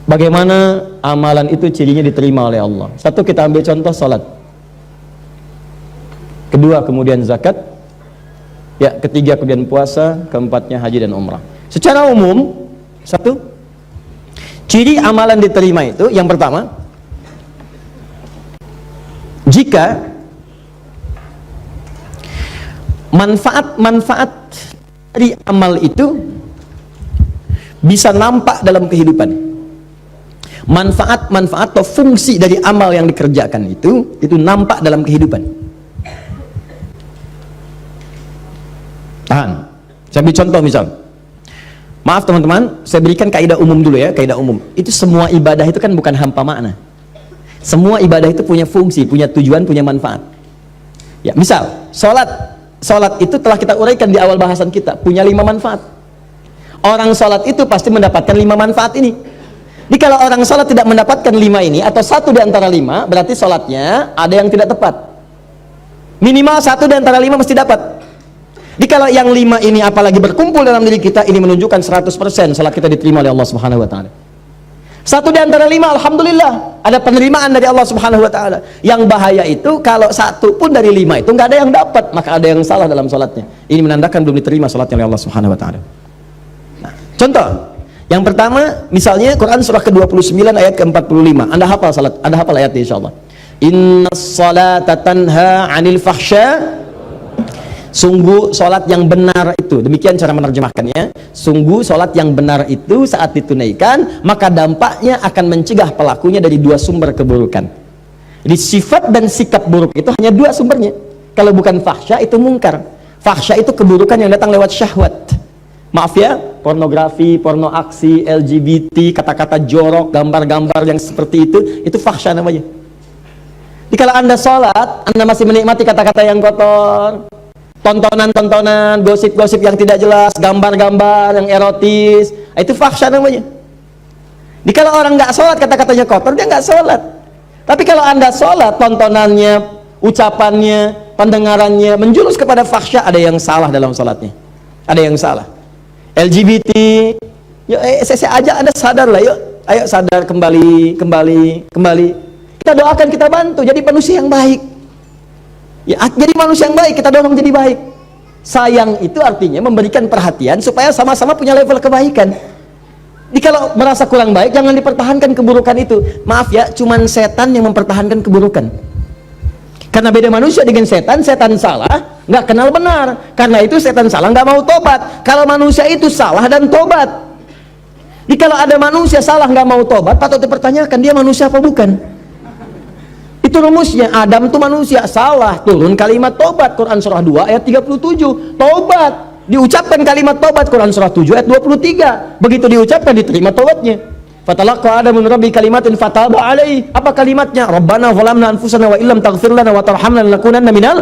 Bagaimana amalan itu cirinya diterima oleh Allah? Satu, kita ambil contoh salat. Kedua, kemudian zakat. Ya, ketiga kemudian puasa, keempatnya haji dan umrah. Secara umum, satu, ciri amalan diterima itu yang pertama, jika manfaat-manfaat dari amal itu bisa nampak dalam kehidupan. Manfaat-manfaat atau fungsi dari amal yang dikerjakan itu nampak dalam kehidupan. Tahan. Saya beri contoh misal. Maaf teman-teman, saya berikan kaidah umum dulu ya, kaidah umum. Itu semua ibadah itu kan bukan hampa makna. Semua ibadah itu punya fungsi, punya tujuan, punya manfaat. Ya, misal, salat itu telah kita uraikan di awal bahasan kita, punya 5 manfaat. Orang salat itu pasti mendapatkan 5 manfaat ini. Jadi kalau orang salat tidak mendapatkan 5 ini atau satu di antara 5, berarti salatnya ada yang tidak tepat. Minimal satu di antara 5 mesti dapat. Jadi kalau yang 5 ini apalagi berkumpul dalam diri kita, ini menunjukkan 100% salat kita diterima oleh Allah Subhanahu wa taala. Satu di antara 5, alhamdulillah, ada penerimaan dari Allah Subhanahu wa taala. Yang bahaya itu kalau satu pun dari 5 itu nggak ada yang dapat, maka ada yang salah dalam salatnya. Ini menandakan belum diterima salatnya oleh Allah Subhanahu wa taala. Nah, contoh yang pertama, misalnya Quran surah ke-29 ayat ke-45. Anda hafal salat, Anda hafal ayatnya insyaallah. Innas salata tanha 'anil fahsya. Sungguh salat yang benar itu, demikian cara menerjemahkannya. Sungguh salat yang benar itu saat ditunaikan, maka dampaknya akan mencegah pelakunya dari 2 sumber keburukan. Jadi sifat dan sikap buruk itu hanya 2 sumbernya. Kalau bukan fahsya itu mungkar. Fahsya itu keburukan yang datang lewat syahwat. Maaf ya, pornografi, porno aksi, LGBT, kata-kata jorok, gambar-gambar yang seperti itu fahsya namanya. Jadi kalau Anda sholat, Anda masih menikmati kata-kata yang kotor, tontonan-tontonan, gosip-gosip yang tidak jelas, gambar-gambar yang erotis, itu fahsya namanya. Jadi kalau orang nggak sholat, kata-katanya kotor, dia nggak sholat. Tapi kalau Anda sholat, tontonannya, ucapannya, pendengarannya menjurus kepada fahsya, ada yang salah dalam sholatnya. Ada yang salah. LGBT, yuk saya ajak Anda sadar lah, yuk, ayo sadar, kembali. Kita doakan, kita bantu jadi manusia yang baik. Ya, jadi manusia yang baik, kita dorong jadi baik. Sayang itu artinya memberikan perhatian supaya sama-sama punya level kebaikan. Jadi kalau merasa kurang baik, jangan dipertahankan keburukan itu. Maaf ya, cuman setan yang mempertahankan keburukan. Karena beda manusia dengan setan, setan salah nggak kenal benar, karena itu setan salah nggak mau tobat. Kalau manusia itu salah dan tobat. Jadi kalau ada manusia salah nggak mau tobat, patut dipertanyakan dia manusia apa bukan. Itu rumusnya. Adam itu manusia, salah, turun kalimat tobat, Quran surah 2 ayat 37. Tobat, diucapkan kalimat tobat, Quran surah 7 ayat 23. Begitu diucapkan, diterima tobatnya. Fatalaqa Adamu min rabbi kalimatin fataba alaihi. Apa kalimatnya? Rabbana zalamna anfusana wa illam taghfir lana wa tarhamna lanakunanna minal.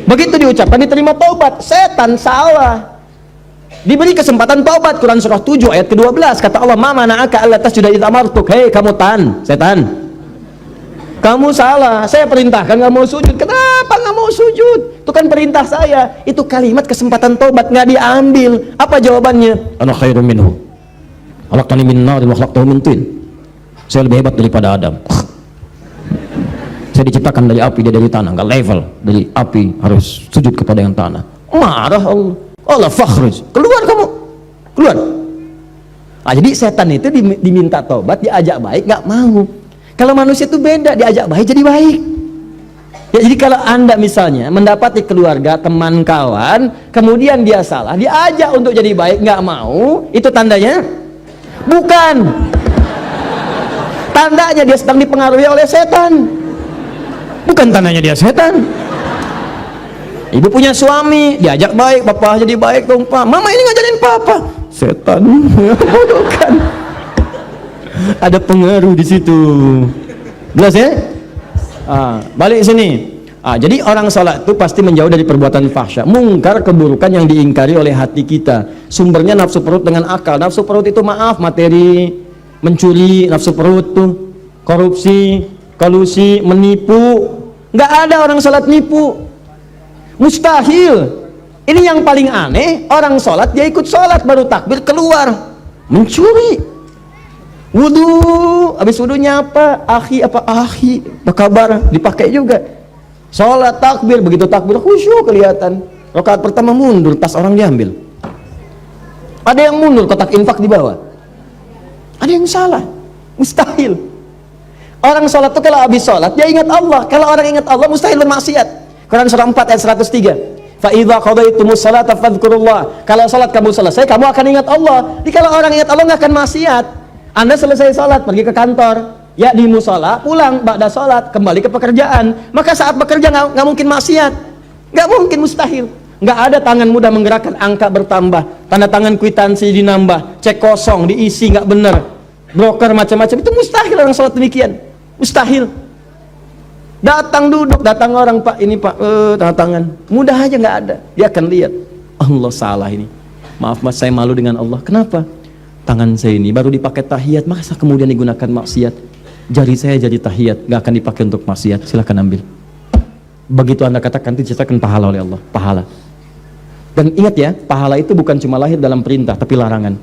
Begitu diucapkan, diterima taubat. Setan salah, diberi kesempatan taubat, Quran surah 7 ayat ke-12. Kata Allah, ma mana'aka alla tasjuda idh amartuk. Hei kamu setan, kamu salah, saya perintahkan nggak mau sujud. Kenapa nggak mau sujud? Itu kan perintah saya. Itu kalimat kesempatan taubat nggak diambil. Apa jawabannya? Ana khairum minhu, khalaqtani min narin wa khalaqtahu min tin. Saya lebih hebat daripada Adam. Saya diciptakan dari api, dia dari tanah. Nggak level, dari api harus sujud kepada yang tanah. Marah Allah. Allah fakhruj, keluar kamu, keluar. Nah, jadi setan itu diminta taubat, diajak baik, nggak mau. Kalau manusia itu beda, diajak baik jadi baik. Ya, jadi kalau Anda misalnya mendapati keluarga, teman, kawan, kemudian dia salah, diajak untuk jadi baik, nggak mau, itu tandanya bukan. Tandanya dia sedang dipengaruhi oleh setan. Bukan tandanya dia setan. Ibu punya suami, diajak baik, papa jadi baik dong pak. Mama ini ngajarin papa, setan. Bukan. Ada pengaruh di situ. Jelas ya? Balik sini. Jadi orang salat itu pasti menjauh dari perbuatan fahsya, mungkar, keburukan yang diingkari oleh hati kita. Sumbernya nafsu perut dengan akal. Nafsu perut itu maaf, materi, mencuri, nafsu perut tuh, korupsi, kolusi, menipu. Nggak ada orang salat nipu, mustahil. Ini yang paling aneh, orang salat dia ikut salat baru takbir keluar mencuri. Wudu habis wudunya apa? Akhi, apa kabar? Dipakai juga. Sholat takbir, begitu takbir khusyuk kelihatan. Rakaat pertama mundur, tas orang diambil. Ada yang mundur, kotak infak di bawah. Ada yang salah, mustahil. Orang sholat itu kalau habis sholat dia ingat Allah. Kalau orang ingat Allah mustahil bermaksiat. Quran surah 4 ayat 103. Fa idza qadaitumus salata fadhkurullah. Kalau sholat kamu selesai, kamu akan ingat Allah. Jadi kalau orang ingat Allah nggak akan maksiat. Anda selesai sholat, pergi ke kantor, ya di musola, pulang, ba'da sholat, kembali ke pekerjaan. Maka saat bekerja nggak mungkin maksiat, nggak mungkin, mustahil. Nggak ada tangan mudah menggerakkan, angka bertambah, tanda tangan kwitansi dinambah, cek kosong diisi nggak benar, broker macam-macam, itu mustahil orang sholat demikian, mustahil. Datang duduk, datang orang, Pak ini Pak, tanda tangan, mudah aja nggak ada, dia akan lihat, Allah salah ini, maaf Mas saya malu dengan Allah. Kenapa? Tangan saya ini baru dipakai tahiyat, masa kemudian digunakan maksiat? Jari saya jadi tahiyat, nggak akan dipakai untuk maksiat, silahkan ambil. Begitu Anda katakan, diceritakan pahala oleh Allah, pahala. Dan ingat ya, pahala itu bukan cuma lahir dalam perintah, tapi larangan.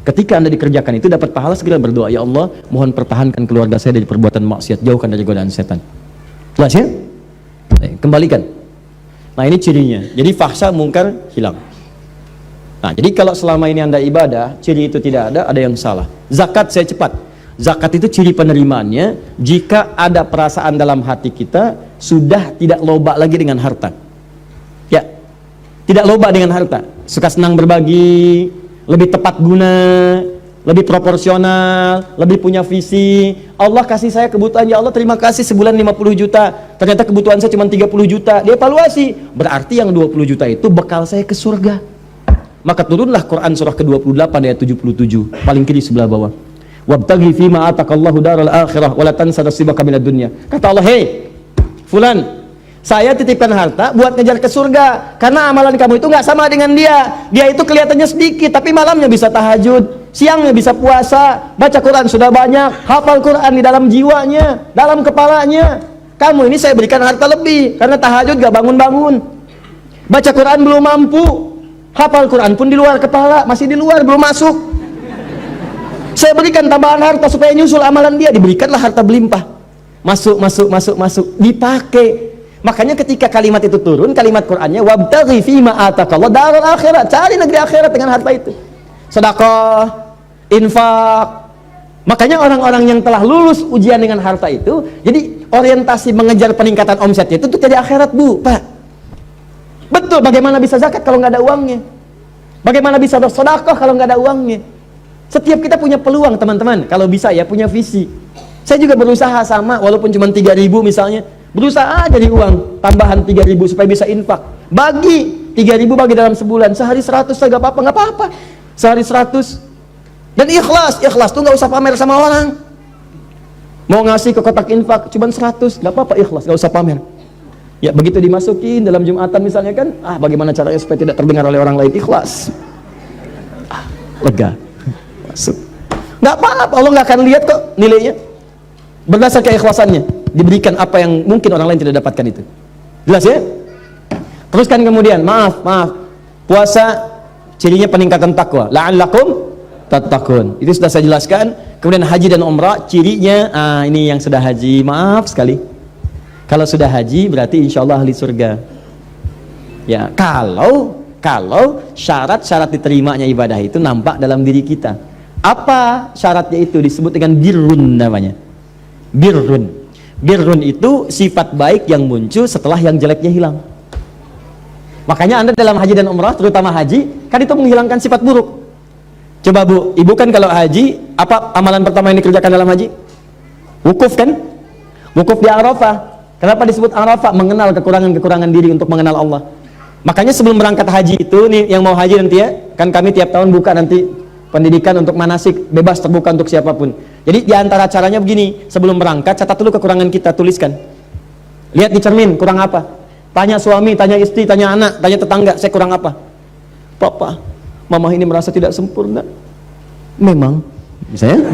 Ketika Anda dikerjakan itu dapat pahala, segera berdoa, ya Allah, mohon pertahankan keluarga saya dari perbuatan maksiat, jauhkan dari godaan setan. Jelas ya? Kembalikan. Nah ini cirinya. Jadi fahsya mungkar hilang. Nah jadi kalau selama ini Anda ibadah, ciri itu tidak ada yang salah. Zakat saya cepat. Zakat itu ciri penerimaannya jika ada perasaan dalam hati kita sudah tidak loba lagi dengan harta. Ya, tidak loba dengan harta, suka senang berbagi, lebih tepat guna, lebih proporsional, lebih punya visi. Allah kasih saya kebutuhan, ya Allah terima kasih, sebulan 50 juta, ternyata kebutuhan saya cuma 30 juta. Dia evaluasi, berarti yang 20 juta itu bekal saya ke surga. Maka turunlah Quran surah ke-28 ayat 77, paling kiri sebelah bawah. Wabtaghi fima atakallahu daral akhirah wala tansa nasibaka minad dunya. Kata Allah, hei fulan, saya titipkan harta buat ngejar ke surga, karena amalan kamu itu nggak sama dengan dia. Dia itu kelihatannya sedikit, tapi malamnya bisa tahajud, siangnya bisa puasa, baca Quran sudah banyak, hafal Quran di dalam jiwanya, dalam kepalanya. Kamu ini saya berikan harta lebih, karena tahajud gak bangun-bangun, baca Quran belum mampu, hafal Quran pun di luar kepala, masih di luar, belum masuk. Saya berikan tambahan harta supaya nyusul amalan dia, diberikanlah harta berlimpah, masuk, dipakai. Makanya ketika kalimat itu turun, kalimat Qur'annya wabtaghi fima atakallahu daral akhirat, cari negeri akhirat dengan harta itu. Sedekah, infak. Makanya orang-orang yang telah lulus ujian dengan harta itu, jadi orientasi mengejar peningkatan omsetnya itu untuk jadi akhirat, Bu, Pak. Betul, bagaimana bisa zakat kalau nggak ada uangnya? Bagaimana bisa bersedekah kalau nggak ada uangnya? Setiap kita punya peluang, teman-teman, kalau bisa ya punya visi. Saya juga berusaha sama, walaupun cuma 3.000 misalnya, berusaha jadi uang tambahan 3.000 supaya bisa infak. Bagi 3.000, bagi dalam sebulan, sehari 100, nggak apa-apa, sehari 100. Dan ikhlas tuh nggak usah pamer sama orang. Mau ngasih ke kotak infak cuma 100, nggak apa-apa, ikhlas, nggak usah pamer. Ya begitu dimasukin dalam Jumatan misalnya kan, bagaimana caranya supaya tidak terdengar oleh orang lain, ikhlas, lega, masuk. Nggak apa-apa, Allah nggak akan lihat kok nilainya. Berdasar keikhlasannya diberikan apa yang mungkin orang lain tidak dapatkan itu. Jelas ya? Teruskan kemudian, maaf, puasa cirinya peningkatan takwa, la'allakum tattaqun. Itu sudah saya jelaskan. Kemudian haji dan umrah cirinya, ini yang sudah haji, maaf sekali. Kalau sudah haji berarti insya Allah ahli surga. Ya, kalau syarat-syarat diterimanya ibadah itu nampak dalam diri kita. Apa syaratnya itu? Disebut dengan birrun namanya. Birrun itu sifat baik yang muncul setelah yang jeleknya hilang. Makanya Anda dalam haji dan umrah, terutama haji, kan itu menghilangkan sifat buruk. Coba Bu, Ibu kan kalau haji, apa amalan pertama yang dikerjakan dalam haji? Wukuf kan? Wukuf di Arafah. Kenapa disebut Arafah? Mengenal kekurangan-kekurangan diri untuk mengenal Allah. Makanya sebelum berangkat haji itu, nih yang mau haji nanti ya, kan kami tiap tahun buka nanti pendidikan untuk manasik, bebas terbuka untuk siapapun. Jadi diantara caranya begini, sebelum berangkat catat dulu kekurangan kita, tuliskan. Lihat di cermin, kurang apa? Tanya suami, tanya istri, tanya anak, tanya tetangga, saya kurang apa? Papa, mama ini merasa tidak sempurna. Memang, misalnya,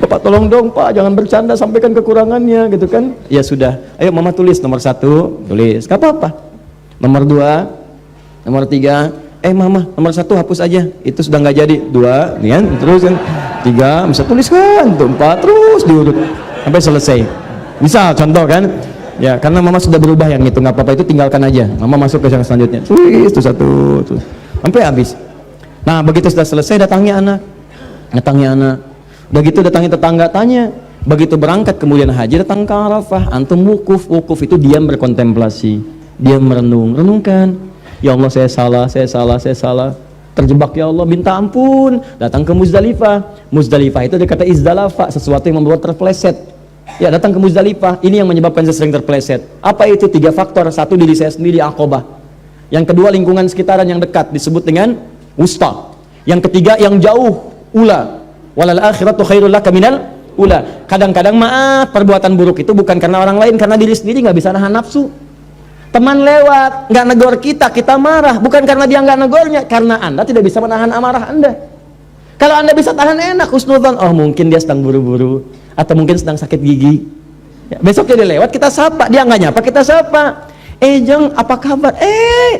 Bapak tolong dong Pak, jangan bercanda, sampaikan kekurangannya, gitu kan? Ya sudah, ayo mama tulis nomor 1, tulis, gak apa-apa. Nomor 2, nomor 3, mama nomor 1 hapus aja, itu sudah nggak jadi. 2, nih kan, terus kan. 3, bisa tuliskan tuh 4, terus diurut sampai selesai. Bisa contoh kan? Ya, karena mama sudah berubah yang itu, nggak apa-apa, itu tinggalkan aja. Mama masuk ke yang selanjutnya. Tulis tuh 1 tuh sampai habis. Nah, begitu sudah selesai datangi anak. Udah gitu datangi tetangga, tanya. Begitu berangkat kemudian haji, datang ke Arafah, antum wukuf itu diam berkontemplasi, diam renungkan. Ya Allah, saya salah. Terjebak ya Allah, minta ampun. Datang ke Muzdalifah itu dikata izdalafa, sesuatu yang membuat terpeleset. Ya, datang ke Muzdalifah, ini yang menyebabkan saya sering terpeleset. Apa itu? 3 faktor. 1, diri saya sendiri, Aqabah. Yang kedua, lingkungan sekitaran yang dekat, disebut dengan wusta. Yang ketiga, yang jauh, ula. Walal akhiratu khairul laka minal ula. Kadang-kadang maaf, perbuatan buruk itu bukan karena orang lain, karena diri sendiri nggak bisa nahan nafsu. Teman lewat, nggak negor kita marah, bukan karena dia nggak negornya, karena Anda tidak bisa menahan amarah Anda. Kalau Anda bisa tahan, enak, husnudzon. Oh, mungkin dia sedang buru-buru, atau mungkin sedang sakit gigi. Ya, besok dia lewat, kita sapa. Dia nggak nyapa, kita sapa. Jeng, apa kabar?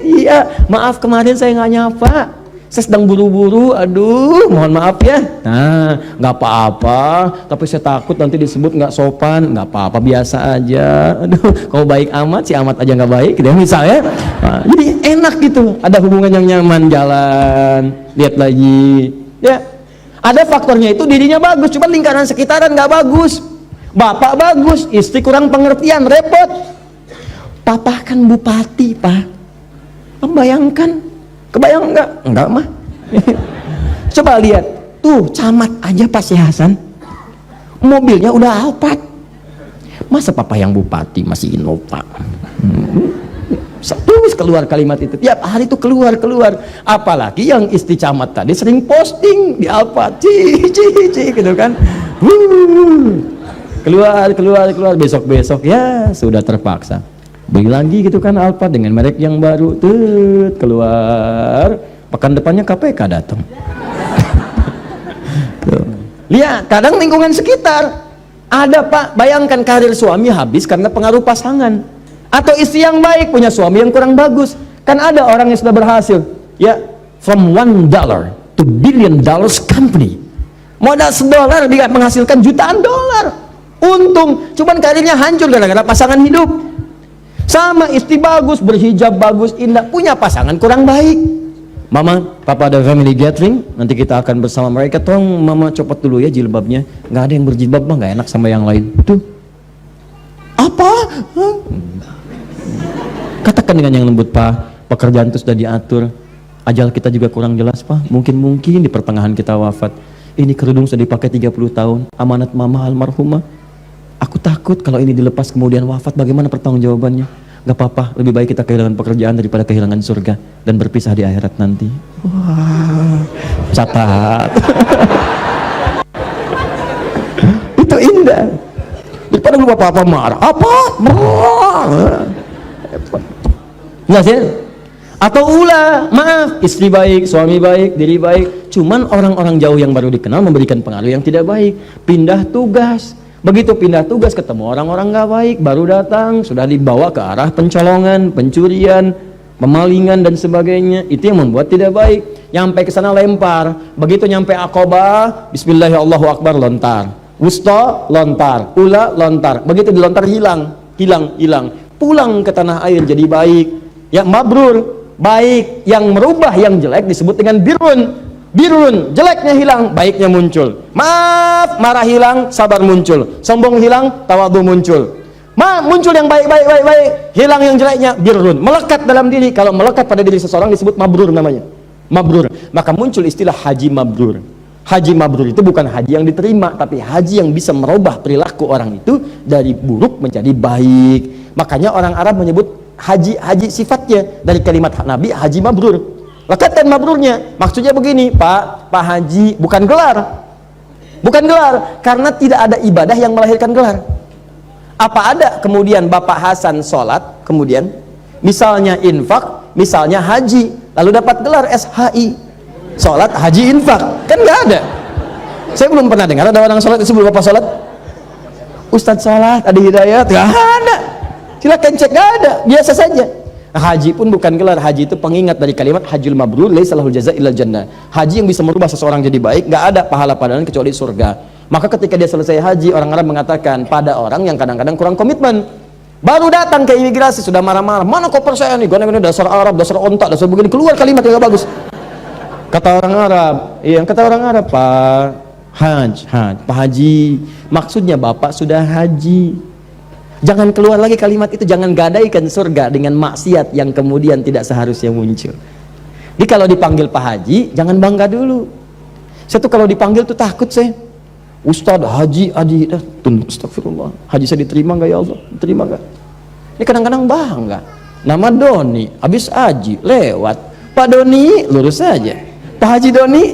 Iya, maaf kemarin saya nggak nyapa, saya sedang buru-buru, aduh, mohon maaf ya. Nah, nggak apa-apa, tapi saya takut nanti disebut nggak sopan. Nggak apa-apa, biasa aja. Aduh, kau baik amat, si amat aja nggak baik, gitu misalnya. Nah, jadi enak gitu, ada hubungan yang nyaman, jalan, lihat lagi. Ya, ada faktornya itu dirinya bagus, cuma lingkaran sekitaran nggak bagus. Bapak bagus, istri kurang pengertian, repot. Papa kan bupati, Pak. Membayangkan, kebayang enggak? Enggak mah. Coba lihat, tuh camat aja Pak Si Hasan, mobilnya udah Alphard. Masa papa yang bupati masih Innova? Terus keluar kalimat itu, tiap hari itu keluar. Apalagi yang istri camat tadi sering posting di Alphard, gitu kan. Keluar, besok ya sudah terpaksa beli lagi gitu kan Alphard dengan merek yang baru. Keluar, pekan depannya KPK datang. Lihat, kadang lingkungan sekitar ada Pak, bayangkan karir suami habis karena pengaruh pasangan, atau istri yang baik punya suami yang kurang bagus. Kan ada orang yang sudah berhasil, ya, from $1 to $1 billion company, modal $1 dia menghasilkan jutaan dolar untung, cuman karirnya hancur gara-gara pasangan hidup. Sama istri bagus, berhijab bagus, indah, punya pasangan kurang baik. Mama, papa ada family gathering, nanti kita akan bersama mereka. Tolong mama copot dulu ya jilbabnya, nggak ada yang berjilbab mah nggak enak sama yang lain. Tuh apa? Katakan dengan yang lembut, Pak, pekerjaan itu sudah diatur, ajal kita juga kurang jelas, Pak, mungkin di pertengahan kita wafat. Ini kerudung sudah dipakai 30 tahun, amanat mama almarhumah. Aku takut kalau ini dilepas kemudian wafat, bagaimana pertanggungjawabannya? Gak apa-apa, lebih baik kita kehilangan pekerjaan daripada kehilangan surga dan berpisah di akhirat nanti. Wah, catat. Itu indah. Daripada lu bapak-bapak marah, apa? Jelas ya? Atau ulah, maaf, istri baik, suami baik, diri baik, cuman orang-orang jauh yang baru dikenal memberikan pengaruh yang tidak baik. Pindah tugas, begitu pindah tugas ketemu orang-orang gak baik, baru datang sudah dibawa ke arah pencolongan, pencurian, pemalingan dan sebagainya. Itu yang membuat tidak baik. Nyampe ke sana lempar, begitu nyampe Aqabah, Bismillahirrahmanirrahim, lontar. Wusta, lontar. Ula, lontar. Begitu dilontar, hilang. Pulang ke tanah air jadi baik. Ya, mabrur, baik. Yang merubah yang jelek disebut dengan birun, jeleknya hilang, baiknya muncul. Maaf, marah hilang, sabar muncul. Sombong hilang, tawadhu muncul. Muncul yang baik, hilang yang jeleknya, birun. Melekat dalam diri. Kalau melekat pada diri seseorang disebut mabrur namanya. Mabrur. Maka muncul istilah haji mabrur. Haji mabrur itu bukan haji yang diterima, tapi haji yang bisa merubah perilaku orang itu dari buruk menjadi baik. Makanya orang Arab menyebut haji sifatnya dari kalimat Nabi, haji mabrur. Lekatkan mabrurnya, maksudnya begini, Pak Haji, bukan gelar, karena tidak ada ibadah yang melahirkan gelar. Apa ada kemudian Bapak Hasan sholat, kemudian misalnya infak, misalnya haji, lalu dapat gelar SHI, sholat, haji, infak? Kan nggak ada. Saya belum pernah dengar ada orang sholat sebelum Bapak sholat, Ustadz sholat, ada hidayat, nggak ada. Silakan cek, nggak ada, biasa saja. Haji pun bukan gelar, haji itu pengingat dari kalimat hajjul mabrur laisa lahul jazaa illal jannah. Haji yang bisa merubah seseorang jadi baik, nggak ada pahala padanya kecuali surga. Maka ketika dia selesai haji, orang Arab mengatakan pada orang yang kadang-kadang kurang komitmen, baru datang ke imigrasi sudah marah-marah, mana koper saya nih, gini dasar Arab, dasar ontak, dasar begini, keluar kalimat yang gak bagus. Kata orang Arab, yang kata orang Arab, Pak Haji, maksudnya Bapak sudah haji. Jangan keluar lagi kalimat itu, jangan gadaikan surga dengan maksiat yang kemudian tidak seharusnya muncul. Jadi kalau dipanggil Pak Haji, jangan bangga dulu. Saya tuh kalau dipanggil tuh takut saya. Ustadz, Haji, Adi, astagfirullah. Haji saya diterima nggak ya Allah? Diterima nggak? Ini kadang-kadang bangga. Nama Doni, habis Haji, lewat. Pak Doni, lurus saja. Pak Haji Doni,